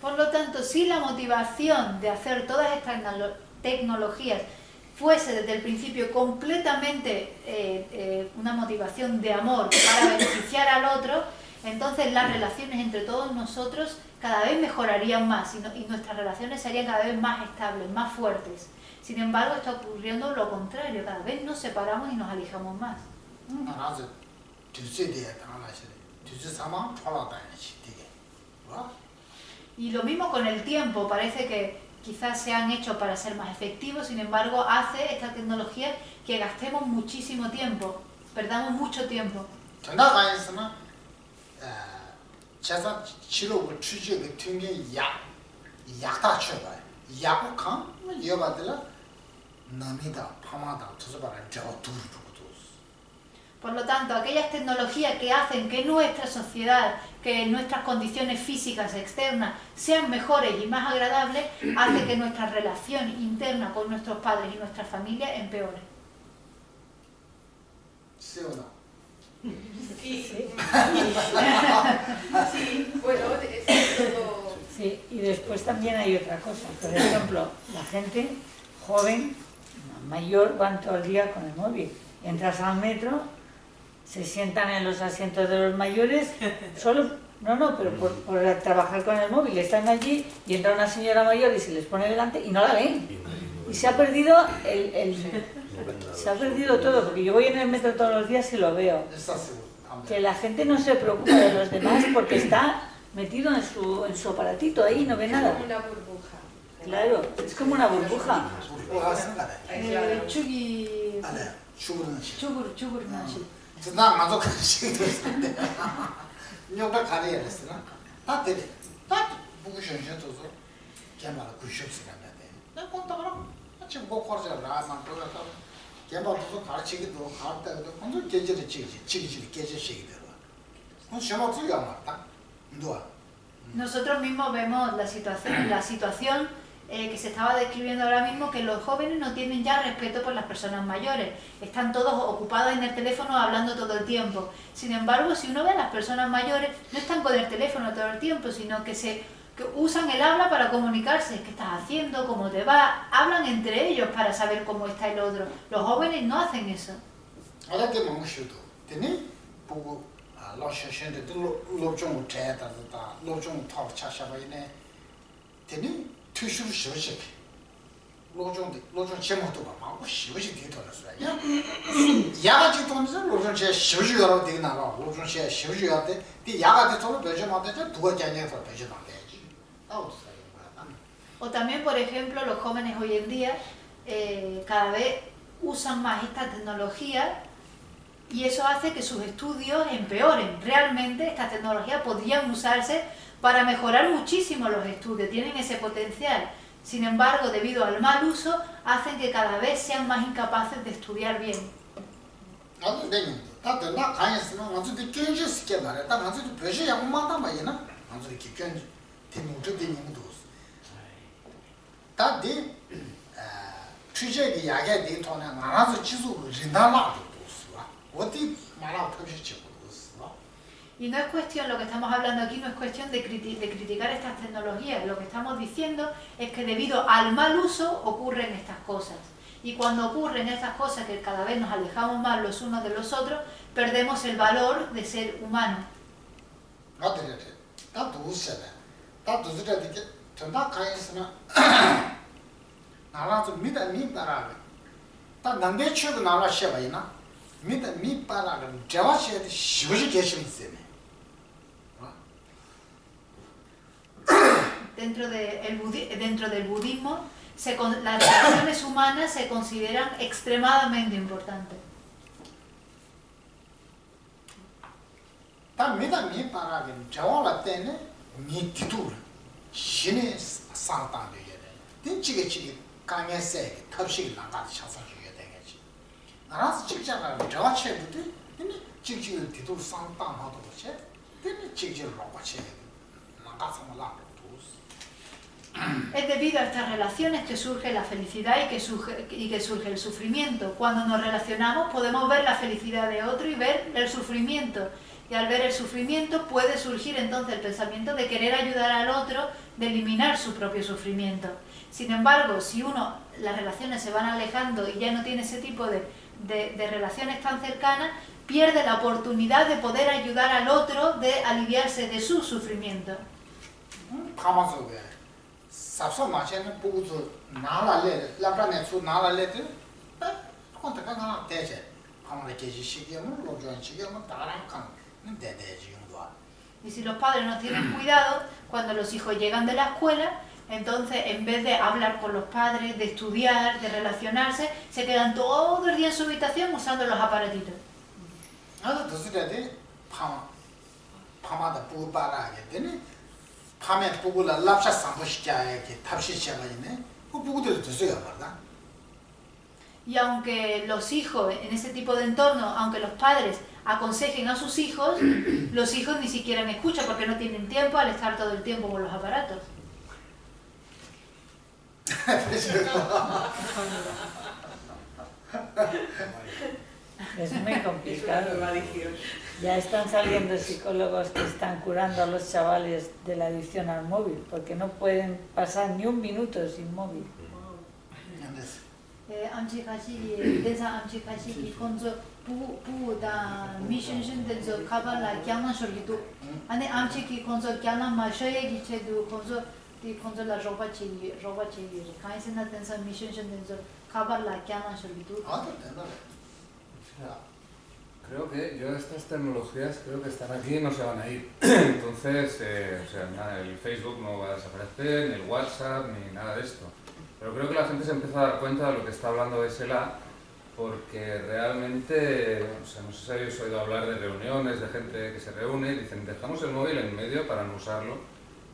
B: Por lo tanto, si la motivación de hacer todas estas tecnologías fuese desde el principio completamente una motivación de amor para beneficiar al otro, entonces las relaciones entre todos nosotros cada vez mejorarían más y nuestras relaciones serían cada vez más estables, más fuertes. Sin embargo, está ocurriendo lo contrario, cada vez nos separamos y nos alejamos más. Y lo mismo con el tiempo, parece que quizás se han hecho para ser más efectivos, sin embargo hace esta tecnología que gastemos muchísimo tiempo, perdamos mucho tiempo. Por lo tanto, aquellas tecnologías que hacen que nuestra sociedad, que nuestras condiciones físicas externas sean mejores y más agradables, hace que nuestra relación interna con nuestros padres y nuestra familia empeore.
A: ¿Sí o no?
C: Sí. Sí, bueno, es todo...
D: Sí, y después también hay otra cosa. Por ejemplo, la gente joven, mayor, van todo el día con el móvil. Entras al metro, se sientan en los asientos de los mayores, pero por trabajar con el móvil, están allí y entra una señora mayor y se les pone delante y no la ven. Y se ha perdido se ha perdido todo, porque yo voy en el metro todos los días y lo veo. Que la gente no se preocupa de los demás porque está metido en su aparatito ahí y no ve nada.
C: Es como una burbuja.
D: Claro, es como una burbuja.
B: Nosotros mismos vemos la situación que se estaba describiendo ahora mismo, que los jóvenes no tienen ya respeto por las personas mayores, están todos ocupados en el teléfono hablando todo el tiempo. Sin embargo, si uno ve a las personas mayores, no están con el teléfono todo el tiempo, sino que usan el habla para comunicarse, qué estás haciendo, cómo te va, hablan entre ellos para saber cómo está el otro. Los jóvenes no hacen eso. O también, por ejemplo, los jóvenes hoy en día cada vez usan más esta tecnología y eso hace que sus estudios empeoren. Realmente estas tecnologías podrían usarse para mejorar muchísimo los estudios, tienen ese potencial. Sin embargo, debido al mal uso, hacen que cada vez sean más incapaces de estudiar bien.
A: 다 된다 가야스는 아주 되게 쉽게 말해. 다 아주 별이 양만다 말이나. 아주 이렇게 견 대문도 되는도. 다디 취재의 야게 대통령 알아서 지수 진단하고 있어. 어디 말아 터지지 못했어.
B: Y no es cuestión, lo que estamos hablando aquí no es cuestión de criticar estas tecnologías, lo que estamos diciendo es que debido al mal uso ocurren estas cosas. Y cuando ocurren estas cosas, que cada vez nos alejamos más los unos de los otros, perdemos el valor de ser humano. Dentro del budismo, las relaciones humanas se consideran extremadamente importantes. Es debido a estas relaciones que surge la felicidad y que surge el sufrimiento. Cuando nos relacionamos podemos ver la felicidad de otro y ver el sufrimiento. Y al ver el sufrimiento puede surgir entonces el pensamiento de querer ayudar al otro, de eliminar su propio sufrimiento. Sin embargo, si las relaciones se van alejando y ya no tiene ese tipo de relaciones tan cercanas, pierde la oportunidad de poder ayudar al otro, de aliviarse de su sufrimiento. Y si los padres no tienen cuidado, cuando los hijos llegan de la escuela, entonces en vez de hablar con los padres, de estudiar, de relacionarse, se quedan todo el día en su habitación usando los aparatitos. Y aunque los hijos, en ese tipo de entorno, aunque los padres aconsejen a sus hijos, los hijos ni siquiera me escuchan porque no tienen tiempo al estar todo el tiempo con los aparatos.
D: Es muy complicado. Ya están saliendo psicólogos que están curando a los chavales de la adicción al móvil, porque no pueden pasar ni un minuto sin móvil.
B: Amchi kashi desa amchi kashi ki konzo pu da mission denzo kabala gyana shorgitu ane amchi ki konzo gyana ma shoye gi chedu konzo di konzo la roba chi kai sena densa mission denzo kabala gyana shorgitu.
E: Creo que yo estas tecnologías creo que están aquí y no se van a ir. Entonces, el Facebook no va a desaparecer, ni el WhatsApp, ni nada de esto. Pero creo que la gente se empieza a dar cuenta de lo que está hablando Sela, porque realmente, no sé si habéis oído hablar de reuniones, de gente que se reúne y dicen, dejamos el móvil en medio para no usarlo,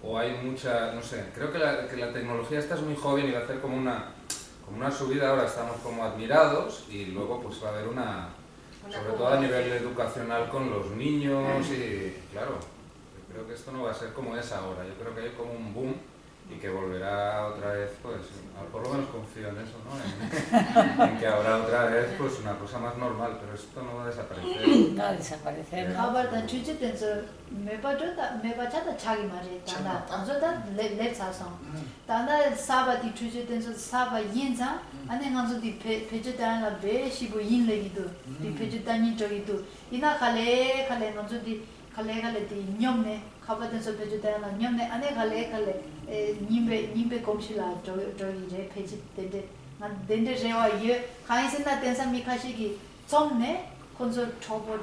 E: o hay mucha, no sé, creo que la tecnología esta es muy joven y va a hacer como una subida, ahora estamos como admirados y luego pues va a haber sobre todo a nivel educacional con los niños y claro, yo creo que esto no va a ser como es ahora, yo creo que hay como un boom y que volverá otra vez, pues, por lo menos confío en eso, ¿no? En que habrá otra vez pues una cosa más normal, pero esto no va a desaparecer.
D: No va a desaparecer.
B: Ahora chuche tenso me bachata chagi mare tanda tanzo da le sason tanda saba di chuche tenso saba yinza ane nganzo di peje la be shibu yin le gido di peje tani jogido ina khale nganzo di khale di nyomne khaba tenso peje la nyomne ane khale nimbe komshila jogi je peje dende rewa ye khaisena tensa mikashigi somne konzo chobo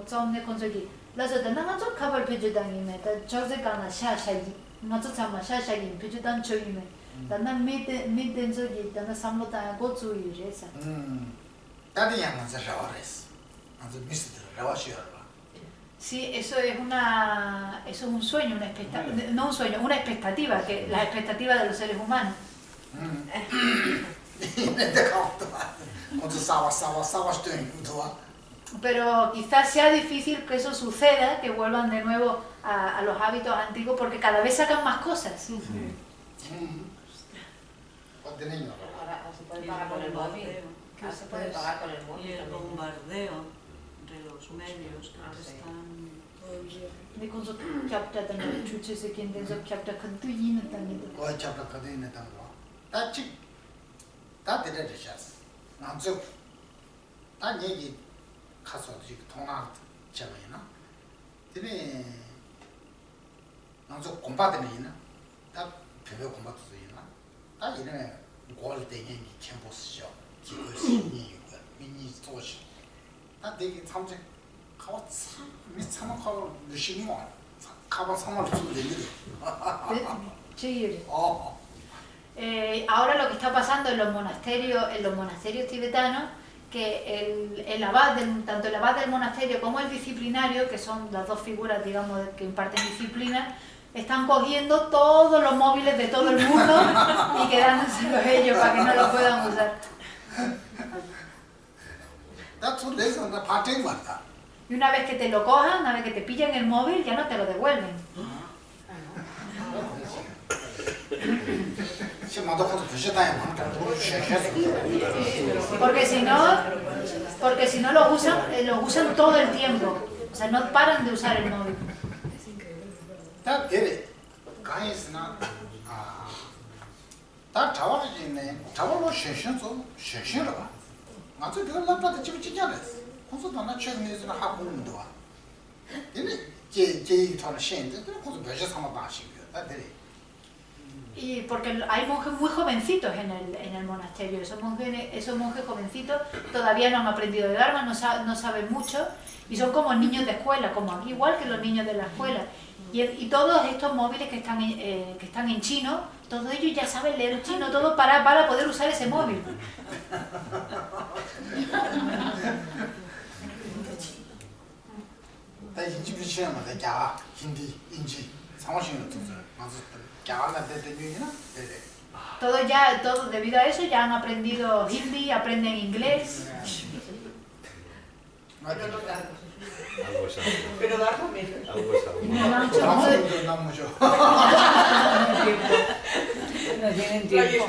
B: somne konzo gi 라서 내가 좀 가발 배주당이네. 다 저제가나 샤샤기. 나도 참아 샤샤기 배주당 저기네. 나는 미든 저기 나는 삼로다 고추이래서.
A: 다들 양만 잘하래서. 아주 미스들 라와시어라.
B: Sí, eso es un sueño, una expectativa, no un sueño, una expectativa, que la expectativa de los seres humanos. pero quizás sea difícil que eso suceda, que vuelvan de nuevo a los hábitos antiguos, porque cada vez sacan más cosas.
A: De niño.
F: Ahora se puede pagar con el móvil. Ahora se puede pagar con el móvil.
G: Y el bombardeo de los medios que están...
B: 근데 거기서 캡처하는 주체에서 견뎌서 캡처 컨트리는 당연히
A: 어 잡다 거기는 당고. 다치. 다 데려졌어. 남쪽. 다 얘기 가서 지금 통화 잡아야나. 근데 남쪽 공부하더니나. 다 배워 공부도 되나. 다 이런 고할 때 얘기 캠퍼스죠. 지금 신이 미니 소시. 다 되게 참제 가와 참 미참아 가와 무심히 와. 가와 상을 좀 내리래.
B: Sí.
A: 어.
B: Ahora lo que está pasando en los monasterios tibetanos, que el abad tanto el abad del monasterio como el disciplinario, que son las dos figuras, digamos, que imparten disciplina, están cogiendo todos los móviles de todo el mundo y quedándoselos ellos para que no los puedan usar. Y una vez que te lo cojan, una vez que te pillan el móvil, ya no te lo devuelven. Porque si no los usan todo el tiempo. O sea, no paran de usar el móvil. Y porque hay monjes muy jovencitos en el monasterio, esos monjes jovencitos todavía no han aprendido de Dharma, no saben mucho y son como niños de escuela, como aquí, igual que los niños de la escuela. Y todos estos móviles que están en chino, todos ellos ya saben leer chino, todo para poder usar ese móvil. Todos debido a eso ya han aprendido hindi, aprenden inglés.
C: Pero Dharma menos.
D: No tienen
C: No hay
D: tiempo.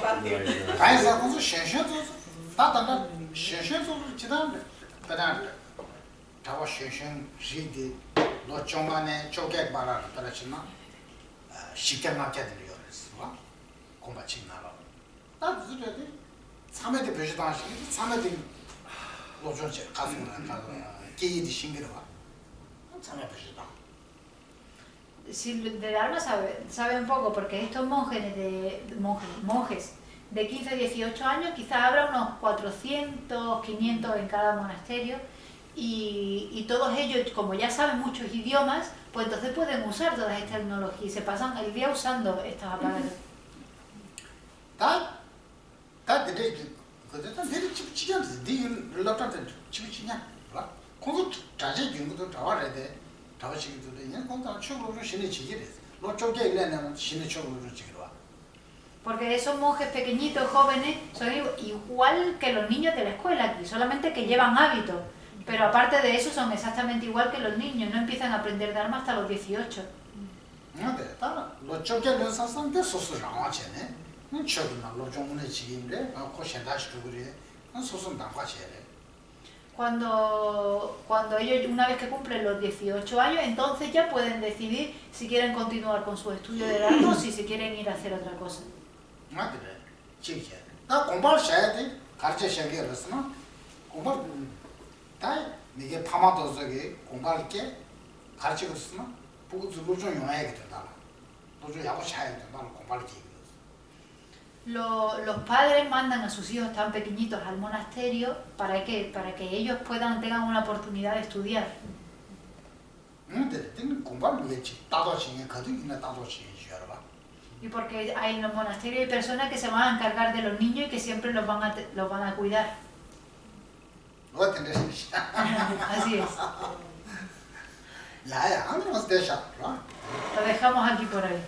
B: Si de Dharma sabe un poco, porque estos monjes de 15 a 18 años, quizás habrá unos 400, 500 en cada monasterio, y todos ellos, como ya saben muchos idiomas, pues entonces pueden usar todas estas tecnologías y se pasan el día usando estos aparatos. Porque esos monjes pequeñitos, jóvenes, son igual que los niños de la escuela aquí, solamente que llevan hábitos. Pero aparte de eso son exactamente igual que los niños, no empiezan a aprender Dharma hasta los 18. Cuando ellos, una vez que cumplen los 18 años, entonces ya pueden decidir si quieren continuar con su estudio de Dharma o si se quieren ir a hacer otra cosa. Los padres mandan a sus hijos tan pequeñitos al monasterio para que ellos tengan una oportunidad de estudiar. Y porque en los monasterios hay personas que se van a encargar de los niños y que siempre los van a cuidar. Así es. Lo dejamos aquí por hoy.